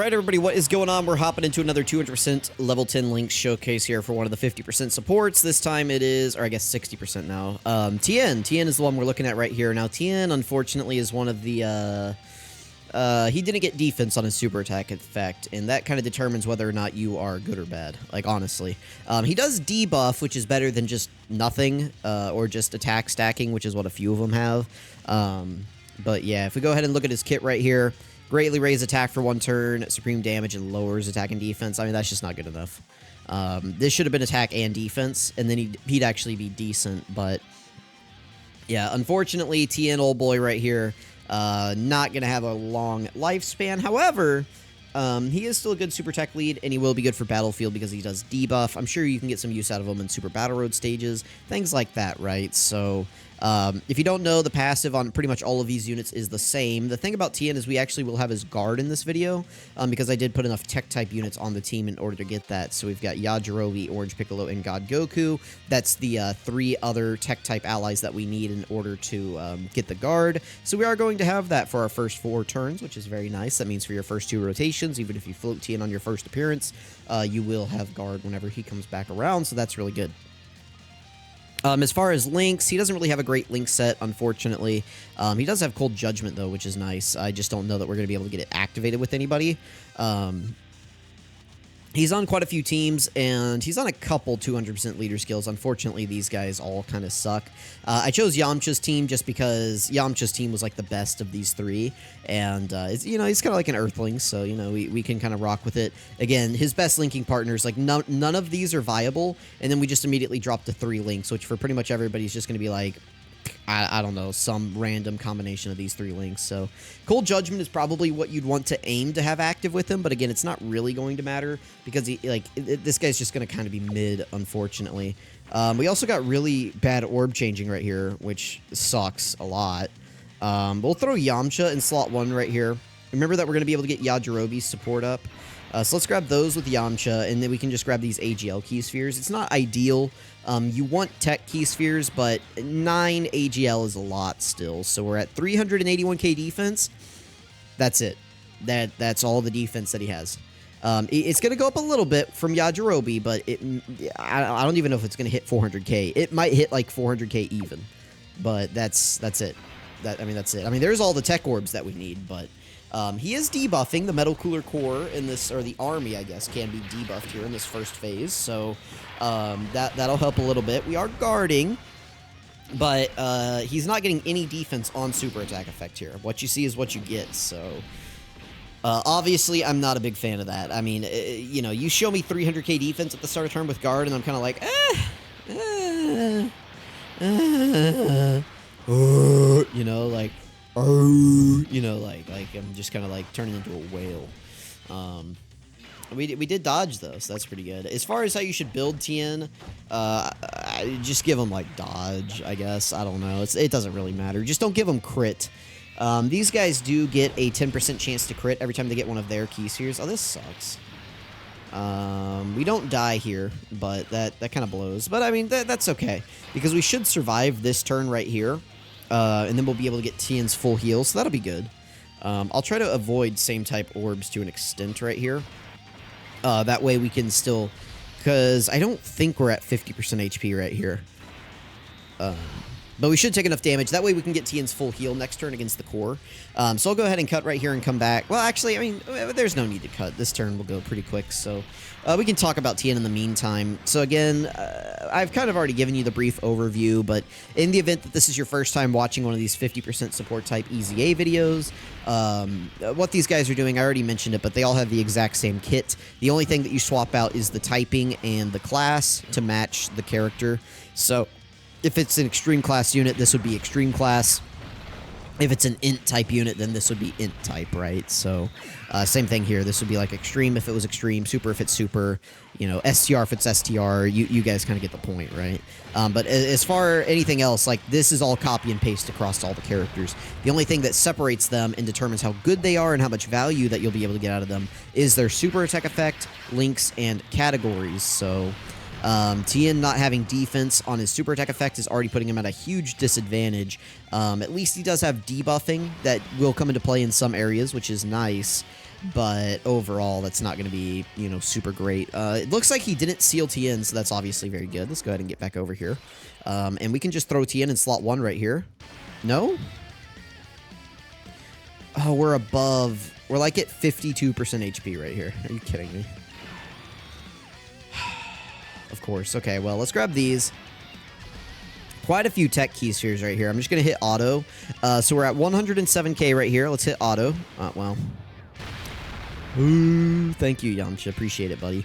Alright everybody, what is going on? We're hopping into another 200% level 10 links showcase here for one of the 50% supports. This time it is, or I guess 60% now. TIEN. TIEN is the one we're looking at right here. Now TIEN, unfortunately, is one of the, he didn't get defense on his super attack effect, and that kind of determines whether or not you are good or bad, like honestly. He does debuff, which is better than just nothing, or just attack stacking, which is what a few of them have. But yeah, if we go ahead and look at his kit right here, greatly raise attack for 1 turn, supreme damage, and lowers attack and defense. I mean, that's just not good enough. This should have been attack and defense, and then he'd actually be decent, but yeah, unfortunately, TN old boy right here, not going to have a long lifespan. However, he is still a good super tech lead, and he will be good for Battlefield because he does debuff. I'm sure you can get some use out of him in Super Battle Road stages, things like that, right? So, if you don't know, the passive on pretty much all of these units is the same. The thing about TN is we actually will have his guard in this video, because I did put enough tech-type units on the team in order to get that. So we've got Yajirobe, Orange Piccolo, and God Goku. That's the 3 other tech-type allies that we need in order to get the guard. So we are going to have that for our first 4 turns, which is very nice. That means for your first 2 rotations, even if you float TN on your first appearance, you will have guard whenever he comes back around, so that's really good. As far as links, he doesn't really have a great link set, unfortunately. He does have Cold Judgment, though, which is nice. I just don't know that we're going to be able to get it activated with anybody. He's on quite a few teams, and he's on a couple 200% leader skills. Unfortunately, these guys all kind of suck. I chose Yamcha's team just because Yamcha's team was like the best of these 3, and it's, you know, he's kind of like an Earthling, so you know we can kind of rock with it. Again, his best linking partners, like none of these are viable, and then we just immediately drop to 3 links, which for pretty much everybody is just going to be like, I don't know, some random combination of these 3 links. So Cold Judgment is probably what you'd want to aim to have active with him, but again, it's not really going to matter because this guy's just going to kind of be mid, unfortunately. We also got really bad orb changing right here, which sucks a lot. We'll throw Yamcha in slot 1 right here. Remember that we're going to be able to get Yajirobe's support up. So let's grab those with Yamcha, and then we can just grab these AGL key spheres. It's not ideal. You want tech key spheres, but 9 AGL is a lot still. So we're at 381k defense. That's it. That's all the defense that he has. It's going to go up a little bit from Yajirobe, but I don't even know if it's going to hit 400k. It might hit like 400k even, but that's it. That's it. I mean, there's all the tech orbs that we need, but he is debuffing. The Metal Cooler Core in this, or the army, I guess, can be debuffed here in this first phase. So that'll help a little bit. We are guarding, but he's not getting any defense on super attack effect here. What you see is what you get. So obviously, I'm not a big fan of that. I mean, you know, you show me 300k defense at the start of turn with guard, and I'm kind of like, you know, like. You know, like I'm just kind of like turning into a whale. We did dodge though, so that's pretty good. As far as how you should build TN, just give them like dodge, I guess. I don't know. It doesn't really matter. Just don't give them crit. These guys do get a 10% chance to crit every time they get one of their key spheres. Oh, this sucks. We don't die here, but that kind of blows. But I mean, that's okay because we should survive this turn right here. And then we'll be able to get TN's full heal, so that'll be good. I'll try to avoid same type orbs to an extent right here. That way we can still, because I don't think we're at 50% HP right here. But we should take enough damage. That way we can get TN's full heal next turn against the core. So I'll go ahead and cut right here and come back. Well, actually, I mean, there's no need to cut. This turn will go pretty quick, so we can talk about TN in the meantime. So again, I've kind of already given you the brief overview, but in the event that this is your first time watching one of these 50% support type EZA videos, what these guys are doing, I already mentioned it, but they all have the exact same kit. The only thing that you swap out is the typing and the class to match the character. So if it's an extreme class unit, this would be extreme class. If it's an int type unit, then this would be int type, right? So same thing here. This would be like extreme if it was extreme, super if it's super, you know, STR if it's STR. You guys kind of get the point, right? But as far as anything else, like this is all copy and paste across all the characters. The only thing that separates them and determines how good they are and how much value that you'll be able to get out of them is their super attack effect, links, and categories. So TN not having defense on his super attack effect is already putting him at a huge disadvantage. At least he does have debuffing that will come into play in some areas, which is nice. but overall, that's not going to be, you know, super great. It looks like he didn't seal TIEN, so that's obviously very good. Let's go ahead and get back over here. And we can just throw TIEN in slot 1 right here. No? Oh, we're above. We're like at 52% HP right here. Are you kidding me? Of course. Okay, well, let's grab these. Quite a few tech key spheres right here. I'm just going to hit auto. So we're at 107k right here. Let's hit auto. Well. Ooh, thank you, Yamcha. Appreciate it, buddy.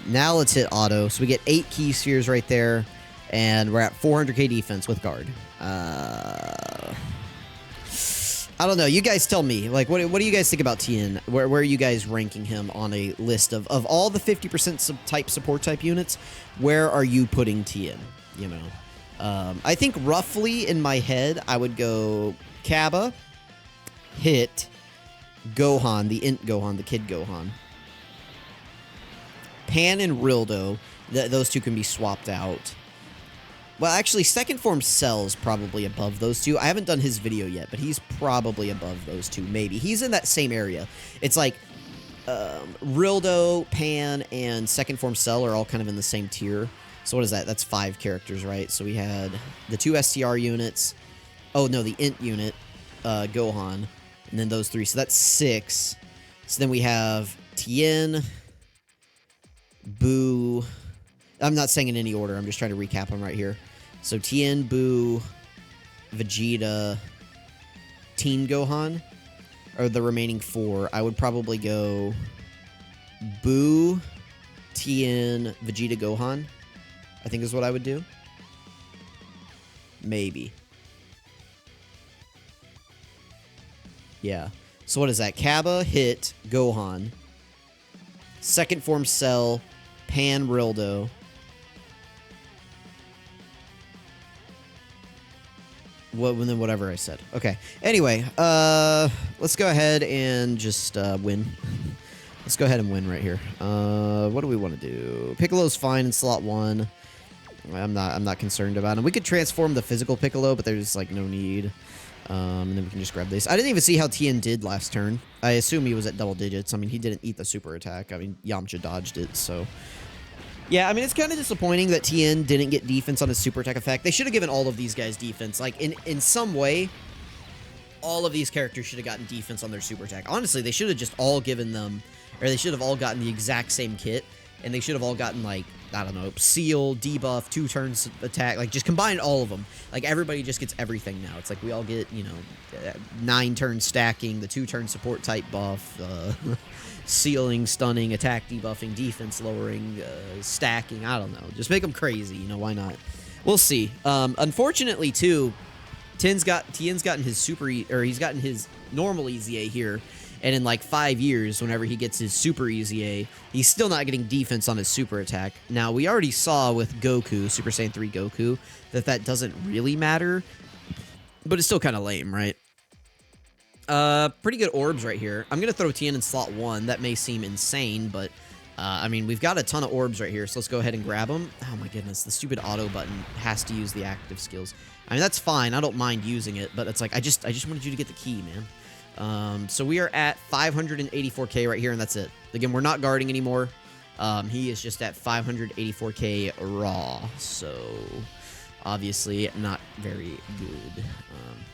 Now let's hit auto. So we get 8 key spheres right there. And we're at 400k defense with guard. I don't know. You guys tell me. Like, what do you guys think about TIEN? Where are you guys ranking him on a list of all the 50% type support type units? Where are you putting TIEN? You know, I think roughly in my head, I would go Kaba, Hit, Gohan, the Int Gohan, the Kid Gohan, Pan and Rildo. Those two can be swapped out. Well, actually, second form Cell's probably above those two. I haven't done his video yet, but he's probably above those two, maybe. He's in that same area. It's like Rildo, Pan, and second form Cell are all kind of in the same tier. So what is that? That's 5 characters, right? So we had the 2 STR units. Oh, no, the Int unit, Gohan, and then those 3. So that's 6. So then we have Tien, Boo. I'm not saying in any order. I'm just trying to recap them right here. So Tien, Boo, Vegeta, Teen Gohan are the remaining 4. I would probably go Boo, Tien, Vegeta, Gohan. I think is what I would do. Maybe. Yeah. So what is that? Kaba, Hit, Gohan. Second form Cell, Pan, Rildo. Then whatever I said. Okay. Anyway, let's go ahead and just win. Let's go ahead and win right here. What do we want to do? Piccolo's fine in slot 1. I'm not concerned about him. We could transform the physical Piccolo, but there's like no need. And then we can just grab this. I didn't even see how Tien did last turn. I assume he was at double digits. I mean, he didn't eat the super attack. I mean, Yamcha dodged it, so... Yeah, I mean, it's kind of disappointing that Tien didn't get defense on his super attack effect. They should have given all of these guys defense. Like, in some way, all of these characters should have gotten defense on their super attack. Honestly, they should have just all given them... Or they should have all gotten the exact same kit. And they should have all gotten, like, I don't know, seal, debuff, 2 turns attack. Like, just combine all of them. Like, everybody just gets everything now. It's like we all get, you know, 9 turn stacking, the 2 turn support type buff, sealing, stunning, attack debuffing, defense lowering, stacking. I don't know. Just make them crazy. You know, why not? We'll see. Unfortunately, too, Tien's gotten his super, he's gotten his normal EZA here. And in like 5 years, whenever he gets his super EZA, he's still not getting defense on his super attack. Now, we already saw with Goku, Super Saiyan 3 Goku, that doesn't really matter. But it's still kind of lame, right? Pretty good orbs right here. I'm going to throw Tien in slot 1. That may seem insane, but, I mean, we've got a ton of orbs right here. So let's go ahead and grab them. Oh my goodness, the stupid auto button has to use the active skills. I mean, that's fine. I don't mind using it, but it's like, I just wanted you to get the key, man. So we are at 584k right here, and that's it. Again, we're not guarding anymore. He is just at 584k raw, so obviously not very good.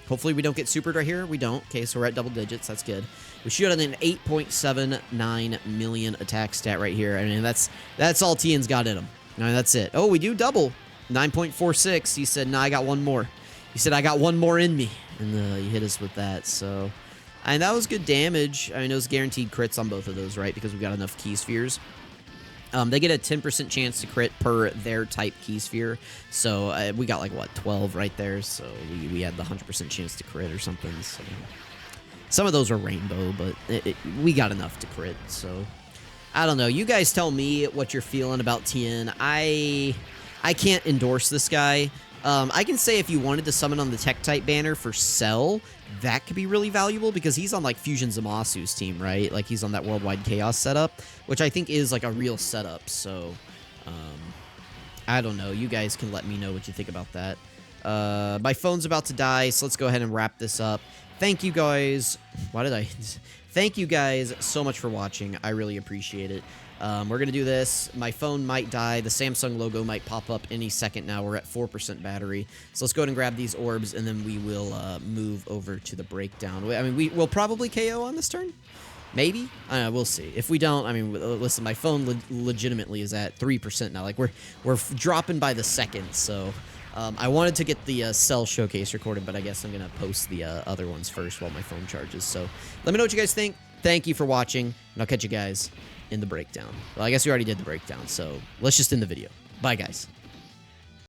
Hopefully we don't get supered right here. We don't. Okay, so we're at double digits. That's good. We shoot at an 8.79 million attack stat right here. I mean, that's all Tien's got in him. I mean, that's it. Oh, we do double. 9.46. He said, nah, I got one more. He said, I got one more in me. And he hit us with that, so... And that was good damage. I mean, it was guaranteed crits on both of those, right? Because we got enough key spheres. They get a 10% chance to crit per their type key sphere. So we got like, what, 12 right there. So we had the 100% chance to crit or something. So some of those were rainbow, but we got enough to crit. So I don't know. You guys tell me what you're feeling about Tien. I can't endorse this guy. I can say if you wanted to summon on the Tech type banner for Cell, that could be really valuable because he's on like Fusion Zamasu's team, right? Like he's on that Worldwide Chaos setup, which I think is like a real setup. So, I don't know. You guys can let me know what you think about that. My phone's about to die, so let's go ahead and wrap this up. Thank you guys. thank you guys so much for watching. I really appreciate it. We're going to do this. My phone might die. The Samsung logo might pop up any second now. We're at 4% battery. So let's go ahead and grab these orbs, and then we will move over to the breakdown. I mean, we'll probably KO on this turn. Maybe. We'll see. If we don't, I mean, listen, my phone legitimately is at 3% now. Like, we're dropping by the second, so... I wanted to get the Cell Showcase recorded, but I guess I'm going to post the other ones first while my phone charges. So let me know what you guys think. Thank you for watching, and I'll catch you guys in the breakdown. Well, I guess we already did the breakdown, so let's just end the video. Bye, guys.